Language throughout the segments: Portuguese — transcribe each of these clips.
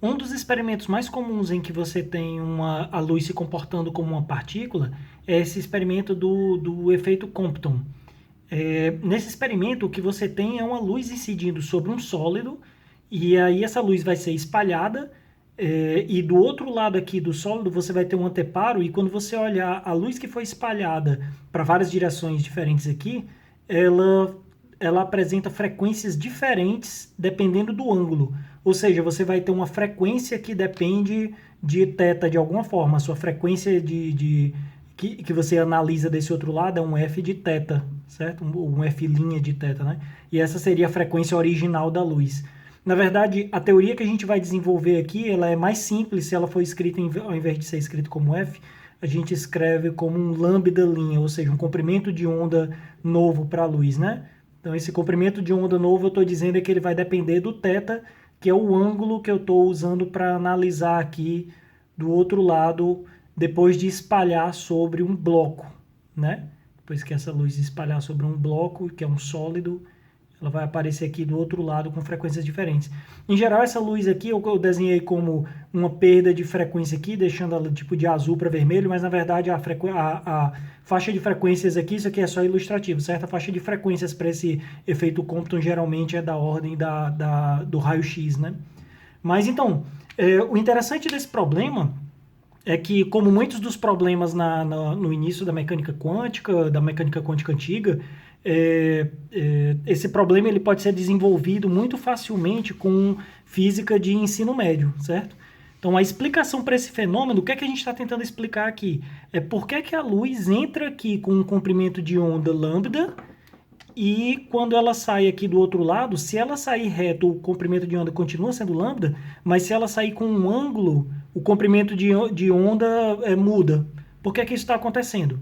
Um dos experimentos mais comuns em que você tem a luz se comportando como uma partícula é esse experimento do efeito Compton. Nesse experimento, o que você tem é uma luz incidindo sobre um sólido, e aí essa luz vai ser espalhada, e do outro lado aqui do sólido você vai ter um anteparo, e quando você olhar a luz que foi espalhada para várias direções diferentes aqui, ela, ela apresenta frequências diferentes dependendo do ângulo. Ou seja, você vai ter uma frequência que depende de θ de alguma forma. A sua frequência que você analisa desse outro lado é um f de θ, certo? Um f' de θ, né? E essa seria a frequência original da luz. Na verdade, a teoria que a gente vai desenvolver aqui, ela é mais simples se ela for escrita, ao invés de ser escrito como f, a gente escreve como um lambda linha, ou seja, um comprimento de onda novo para a luz, né? Então, esse comprimento de onda novo, eu estou dizendo é que ele vai depender do θ, que é o ângulo que eu estou usando para analisar aqui do outro lado, depois de espalhar sobre um bloco, né? Depois que essa luz espalhar sobre um bloco, que é um sólido, ela vai aparecer aqui do outro lado com frequências diferentes. Em geral, essa luz aqui eu desenhei como uma perda de frequência aqui, deixando ela tipo de azul para vermelho, mas na verdade a faixa de frequências aqui, isso aqui é só ilustrativo, certo? A faixa de frequências para esse efeito Compton geralmente é da ordem do raio-x, né? Mas então, o interessante desse problema é que, como muitos dos problemas no início da mecânica quântica antiga, esse problema ele pode ser desenvolvido muito facilmente com física de ensino médio, certo? Então, a explicação para esse fenômeno, o que é que a gente está tentando explicar aqui? É por que que a luz entra aqui com um comprimento de onda lambda e quando ela sai aqui do outro lado, se ela sair reto, o comprimento de onda continua sendo lambda, mas se ela sair com um ângulo, o comprimento de onda muda. Por que que isso está acontecendo?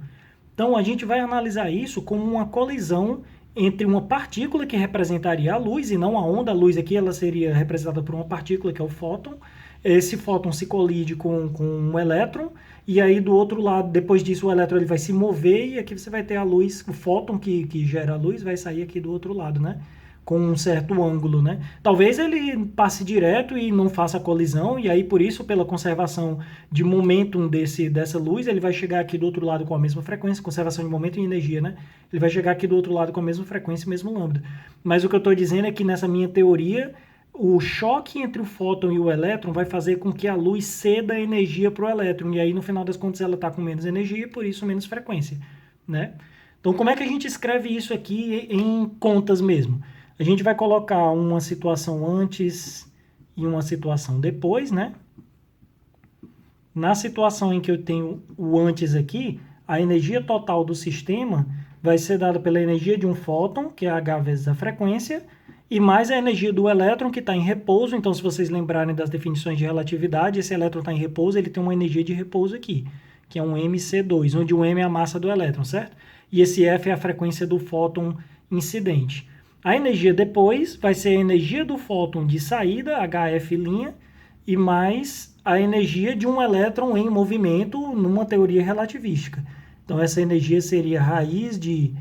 Então, a gente vai analisar isso como uma colisão entre uma partícula que representaria a luz e não a onda. A luz aqui ela seria representada por uma partícula, que é o fóton. Esse fóton se colide com um elétron, e aí do outro lado, depois disso, o elétron ele vai se mover, e aqui você vai ter a luz, o fóton que gera a luz vai sair aqui do outro lado, né? Com um certo ângulo, né? Talvez ele passe direto e não faça colisão, e aí por isso, pela conservação de momentum dessa luz, ele vai chegar aqui do outro lado com a mesma frequência, conservação de momento e energia, né? Ele vai chegar aqui do outro lado com a mesma frequência, mesmo lambda. Mas o que eu estou dizendo é que nessa minha teoria, o choque entre o fóton e o elétron vai fazer com que a luz ceda energia para o elétron, e aí no final das contas ela está com menos energia e por isso menos frequência, né? Então como é que a gente escreve isso aqui em contas mesmo? A gente vai colocar uma situação antes e uma situação depois, né? Na situação em que eu tenho o antes aqui, a energia total do sistema vai ser dada pela energia de um fóton, que é H vezes a frequência, e mais a energia do elétron, que está em repouso. Então, se vocês lembrarem das definições de relatividade, esse elétron está em repouso, ele tem uma energia de repouso aqui, que é um mc2, onde o m é a massa do elétron, certo? E esse F é a frequência do fóton incidente. A energia depois vai ser a energia do fóton de saída, HF', e mais a energia de um elétron em movimento numa teoria relativística. Então, essa energia seria a raiz de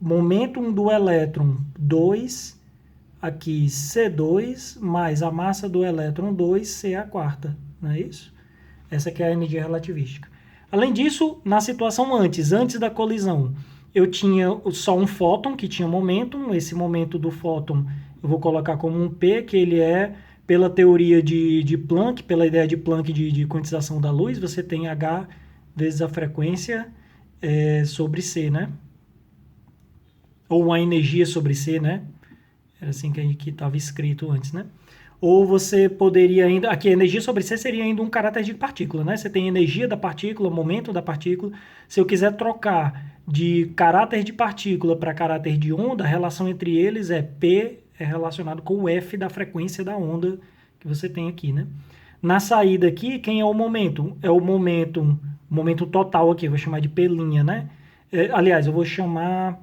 momentum do elétron 2, aqui C2, mais a massa do elétron 2, C a quarta, não é isso? Essa aqui é a energia relativística. Além disso, na situação antes da colisão, eu tinha só um fóton que tinha momentum. Esse momento do fóton eu vou colocar como um P, que ele é, pela teoria de Planck, pela ideia de Planck de quantização da luz, você tem H vezes a frequência sobre C, né? Ou a energia sobre C, né? Era assim que estava escrito antes, né? Ou você poderia ainda... Aqui, a energia sobre C seria ainda um caráter de partícula, né? Você tem energia da partícula, momento da partícula. Se eu quiser trocar de caráter de partícula para caráter de onda, a relação entre eles é P é relacionado com o F da frequência da onda que você tem aqui, né? Na saída aqui, quem é o momento? É o momento total aqui, eu vou chamar de P', né? Aliás, eu vou chamar...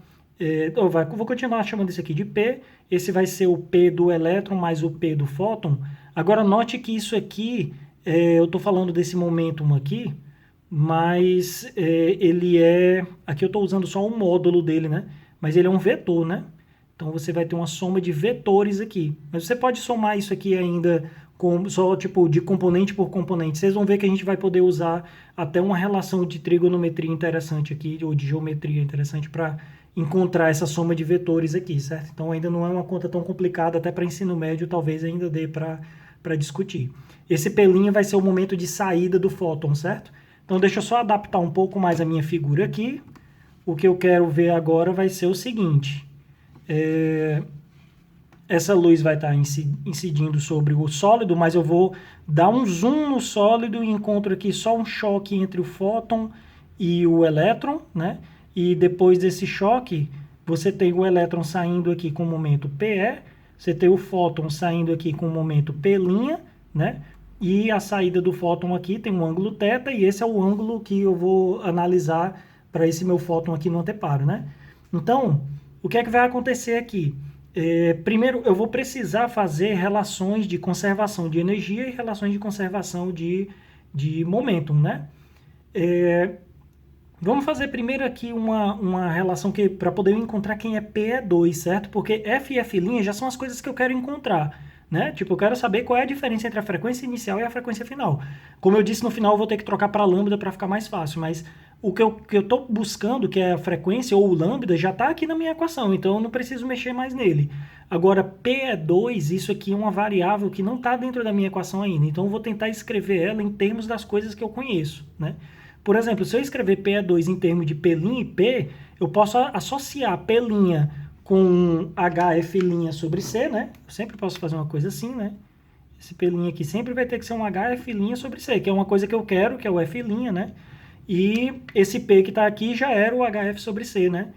vou continuar chamando isso aqui de P. Esse vai ser o P do elétron mais o P do fóton. Agora, note que isso aqui, eu estou falando desse momentum aqui, mas ele é... Aqui eu estou usando só um módulo dele, né? Mas ele é um vetor, né? Então, você vai ter uma soma de vetores aqui. Mas você pode somar isso aqui ainda só tipo de componente por componente, vocês vão ver que a gente vai poder usar até uma relação de trigonometria interessante aqui, ou de geometria interessante para encontrar essa soma de vetores aqui, certo? Então ainda não é uma conta tão complicada, até para ensino médio talvez ainda dê para discutir. Esse P' vai ser o momento de saída do fóton, certo? Então deixa eu só adaptar um pouco mais a minha figura aqui. O que eu quero ver agora vai ser o seguinte. Essa luz vai estar incidindo sobre o sólido, mas eu vou dar um zoom no sólido e encontro aqui só um choque entre o fóton e o elétron, né? E depois desse choque, você tem o elétron saindo aqui com o momento PE, você tem o fóton saindo aqui com o momento P', né? E a saída do fóton aqui tem um ângulo θ, e esse é o ângulo que eu vou analisar para esse meu fóton aqui no anteparo, né? Então, o que é que vai acontecer aqui? Primeiro, eu vou precisar fazer relações de conservação de energia e relações de conservação de momentum, né? Vamos fazer primeiro aqui uma relação que para poder encontrar quem é PE2, certo? Porque F e F' já são as coisas que eu quero encontrar, né? Tipo, eu quero saber qual é a diferença entre a frequência inicial e a frequência final. Como eu disse, no final eu vou ter que trocar para lambda para ficar mais fácil, mas o que eu estou buscando, que é a frequência ou o lambda, já está aqui na minha equação, então eu não preciso mexer mais nele. Agora, P2, isso aqui é uma variável que não está dentro da minha equação ainda, então eu vou tentar escrever ela em termos das coisas que eu conheço, né? Por exemplo, se eu escrever P2 em termos de P' e P, eu posso associar P' com HF' sobre C, né? Eu sempre posso fazer uma coisa assim, né? Esse P' aqui sempre vai ter que ser um HF' sobre C, que é uma coisa que eu quero, que é o F', né? E esse P que está aqui já era o HF sobre C, né?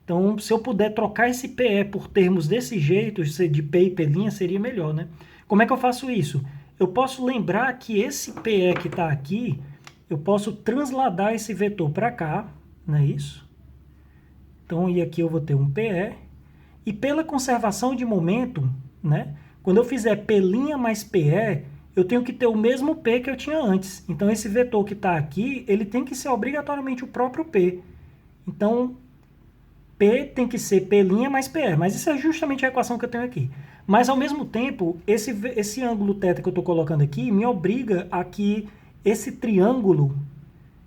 Então, se eu puder trocar esse PE por termos desse jeito, de P e P' seria melhor, né? Como é que eu faço isso? Eu posso lembrar que esse PE que está aqui, eu posso transladar esse vetor para cá, não é isso? Então, e aqui eu vou ter um PE. E pela conservação de momento, né? Quando eu fizer P' mais PE, eu tenho que ter o mesmo P que eu tinha antes. Então, esse vetor que está aqui, ele tem que ser obrigatoriamente o próprio P. Então, P tem que ser P' mais PE. Mas isso é justamente a equação que eu tenho aqui. Mas, ao mesmo tempo, esse ângulo θ que eu estou colocando aqui me obriga a que esse triângulo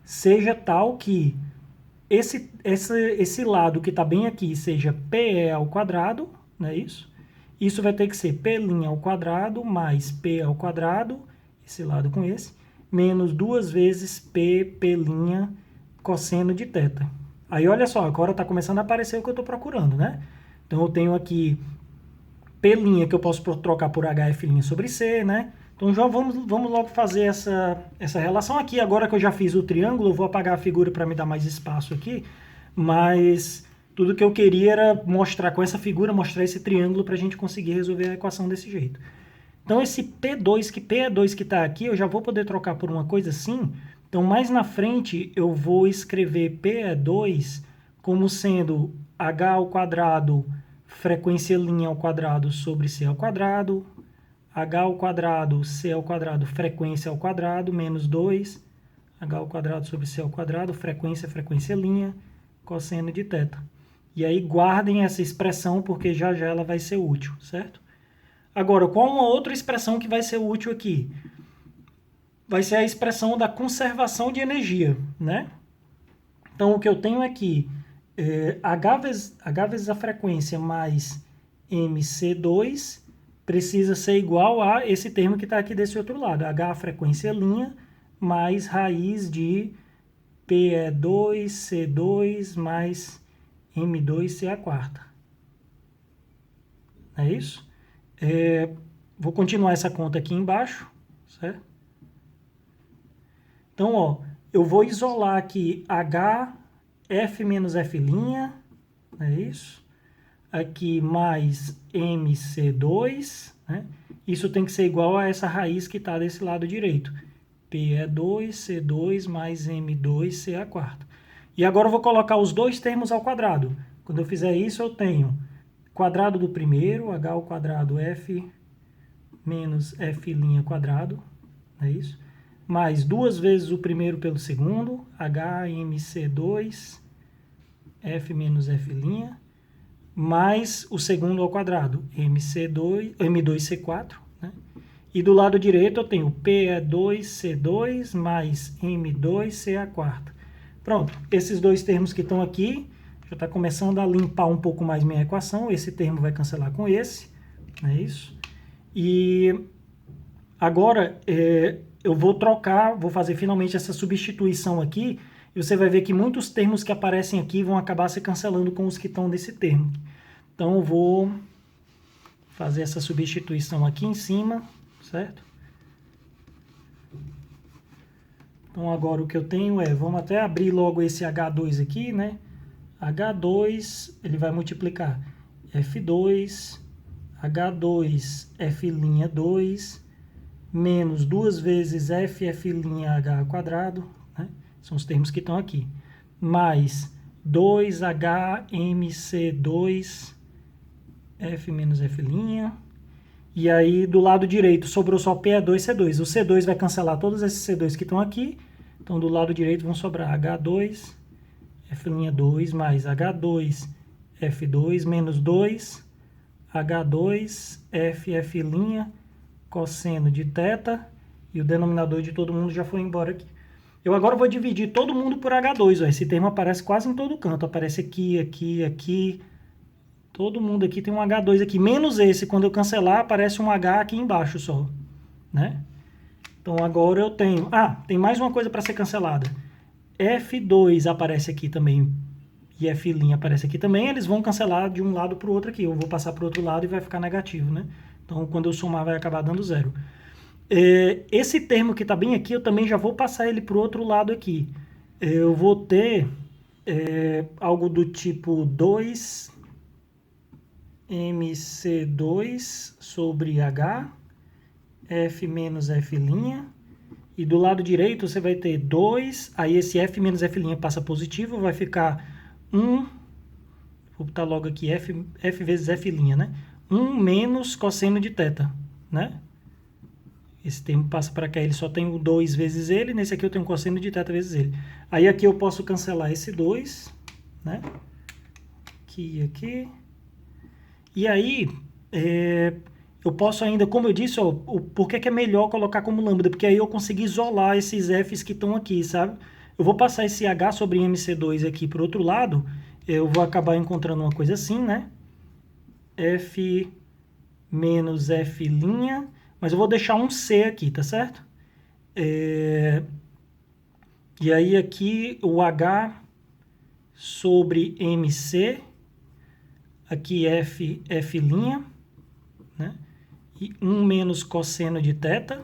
seja tal que esse lado que está bem aqui seja PE ao quadrado, não é isso? Isso vai ter que ser P' ao quadrado mais P ao quadrado, esse lado com esse, menos 2 vezes P' cosseno de θ. Aí olha só, agora está começando a aparecer o que eu estou procurando, né? Então eu tenho aqui P' que eu posso trocar por HF' sobre C, né? Então já vamos logo fazer essa relação aqui. Agora que eu já fiz o triângulo, eu vou apagar a figura para me dar mais espaço aqui. Mas tudo que eu queria era mostrar com essa figura, mostrar esse triângulo para a gente conseguir resolver a equação desse jeito. Então esse P2 que está aqui, eu já vou poder trocar por uma coisa assim. Então mais na frente eu vou escrever PE2 como sendo H ao quadrado, frequência linha ao quadrado sobre C ao quadrado, H ao quadrado, C ao quadrado, frequência ao quadrado, menos 2, H ao quadrado sobre C ao quadrado, frequência linha, cosseno de θ. E aí guardem essa expressão, porque já ela vai ser útil, certo? Agora, qual uma outra expressão que vai ser útil aqui? Vai ser a expressão da conservação de energia, né? Então, o que eu tenho aqui H vezes a frequência mais MC2 precisa ser igual a esse termo que está aqui desse outro lado, H frequência linha mais raiz de PE2, C2 mais M2, C a quarta. É isso? Vou continuar essa conta aqui embaixo, certo? Então, ó, eu vou isolar aqui HF menos F', é isso? Aqui mais MC2, né? Isso tem que ser igual a essa raiz que está desse lado direito. PE2, C2 mais M2, C a quarta. E agora eu vou colocar os dois termos ao quadrado. Quando eu fizer isso, eu tenho quadrado do primeiro, H ao quadrado F menos F' quadrado, é isso? Mais 2 vezes o primeiro pelo segundo, HMC2, F menos F', mais o segundo ao quadrado, M2C4, né? E do lado direito eu tenho PE2C2 mais M2CA4. Pronto, esses dois termos que estão aqui, já está começando a limpar um pouco mais minha equação. Esse termo vai cancelar com esse, não é isso? E agora eu vou trocar, vou fazer finalmente essa substituição aqui, e você vai ver que muitos termos que aparecem aqui vão acabar se cancelando com os que estão nesse termo. Então eu vou fazer essa substituição aqui em cima, certo? Então agora o que eu tenho vamos até abrir logo esse H2 aqui, né? H2, ele vai multiplicar F2, H2, F'2, menos 2 vezes F'(H quadrado, né? São os termos que estão aqui, mais 2HMC2, F menos F', e aí do lado direito sobrou só PE2C2. O C2 vai cancelar todos esses C2 que estão aqui, então do lado direito vão sobrar H2, F'2 mais H2, F2 menos 2, H2, F', cosseno de θ, e o denominador de todo mundo já foi embora aqui. Eu agora vou dividir todo mundo por H2, ó. Esse termo aparece quase em todo canto, aparece aqui, aqui, aqui, todo mundo aqui tem um H2 aqui, menos esse, quando eu cancelar aparece um H aqui embaixo só, né? Então agora eu tenho, tem mais uma coisa para ser cancelada, F2 aparece aqui também, e F' aparece aqui também, eles vão cancelar de um lado para o outro aqui, eu vou passar para o outro lado e vai ficar negativo, né? Então, quando eu somar, vai acabar dando zero. Esse termo que está bem aqui, eu também já vou passar ele para o outro lado aqui. Eu vou ter algo do tipo 2mc2 sobre H, F menos F', e do lado direito você vai ter 2, aí esse F menos F' passa positivo, vai ficar 1, vou botar logo aqui F vezes F', né? 1 menos cosseno de θ, né? Esse termo passa para cá, ele só tem o 2 vezes ele, nesse aqui eu tenho cosseno de θ vezes ele. Aí aqui eu posso cancelar esse 2, né? Aqui e aqui. E aí, eu posso ainda, como eu disse, ó, por que é melhor colocar como lambda? Porque aí eu consigo isolar esses F's que estão aqui, sabe? Eu vou passar esse H sobre MC2 aqui para o outro lado, eu vou acabar encontrando uma coisa assim, né? F menos F', mas eu vou deixar um C aqui, tá certo? E aí aqui o H sobre MC, aqui F', né? E 1 menos cosseno de θ.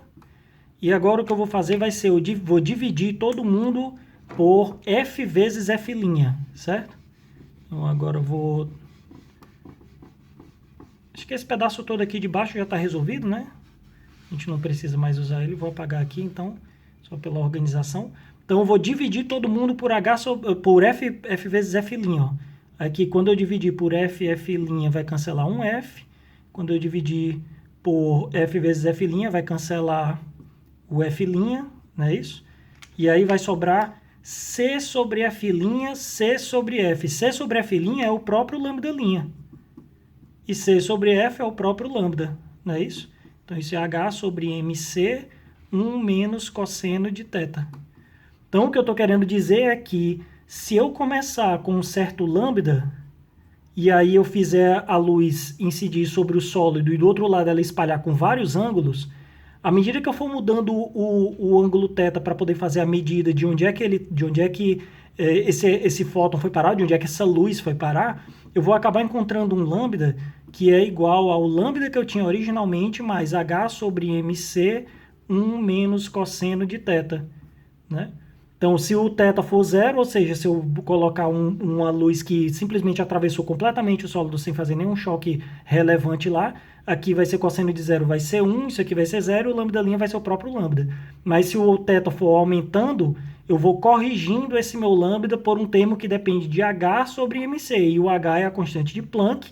E agora o que eu vou fazer vai ser, vou dividir todo mundo por F vezes F', certo? Então agora eu vou... Acho que esse pedaço todo aqui de baixo já está resolvido, né? A gente não precisa mais usar ele. Vou apagar aqui, então, só pela organização. Então, eu vou dividir todo mundo por por F vezes F', ó. Aqui, quando eu dividir por F', vai cancelar um F. Quando eu dividir por F vezes F', vai cancelar o F', não é isso? E aí vai sobrar C sobre F', C sobre F. C sobre F' é o próprio lambda'. E C sobre F é o próprio lambda, não é isso? Então, isso é H sobre MC, 1 menos cosseno de θ. Então, o que eu estou querendo dizer é que se eu começar com um certo lambda, e aí eu fizer a luz incidir sobre o sólido e do outro lado ela espalhar com vários ângulos, à medida que eu for mudando o ângulo θ para poder fazer a medida de onde é que esse fóton foi parar, de onde é que essa luz foi parar, eu vou acabar encontrando um lambda que é igual ao lambda que eu tinha originalmente, mais H sobre MC, 1 menos cosseno de θ, né? Então, se o θ for zero, ou seja, se eu colocar uma luz que simplesmente atravessou completamente o sólido sem fazer nenhum choque relevante lá, aqui vai ser cosseno de zero, vai ser 1, isso aqui vai ser zero, o lambda' vai ser o próprio lambda. Mas se o θ for aumentando, eu vou corrigindo esse meu lambda por um termo que depende de H sobre MC, e o H é a constante de Planck,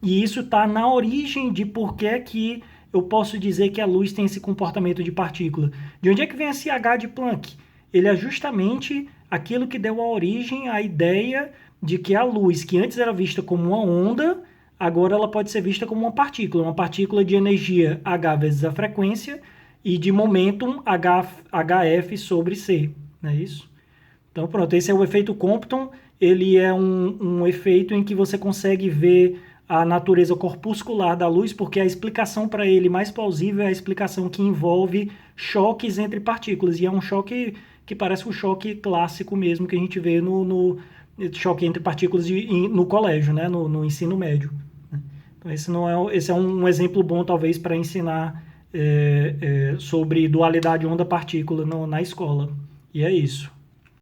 e isso está na origem de por que eu posso dizer que a luz tem esse comportamento de partícula. De onde é que vem esse H de Planck? Ele é justamente aquilo que deu a origem à ideia de que a luz, que antes era vista como uma onda, agora ela pode ser vista como uma partícula de energia h vezes a frequência e de momentum hf sobre c, não é isso? Então pronto, esse é o efeito Compton, ele é um efeito em que você consegue ver a natureza corpuscular da luz, porque a explicação para ele mais plausível é a explicação que envolve choques entre partículas, e é um choque que parece um choque clássico mesmo que a gente vê no choque entre partículas no colégio, né, no ensino médio. Então esse é um exemplo bom talvez para ensinar sobre dualidade onda-partícula na escola. E é isso.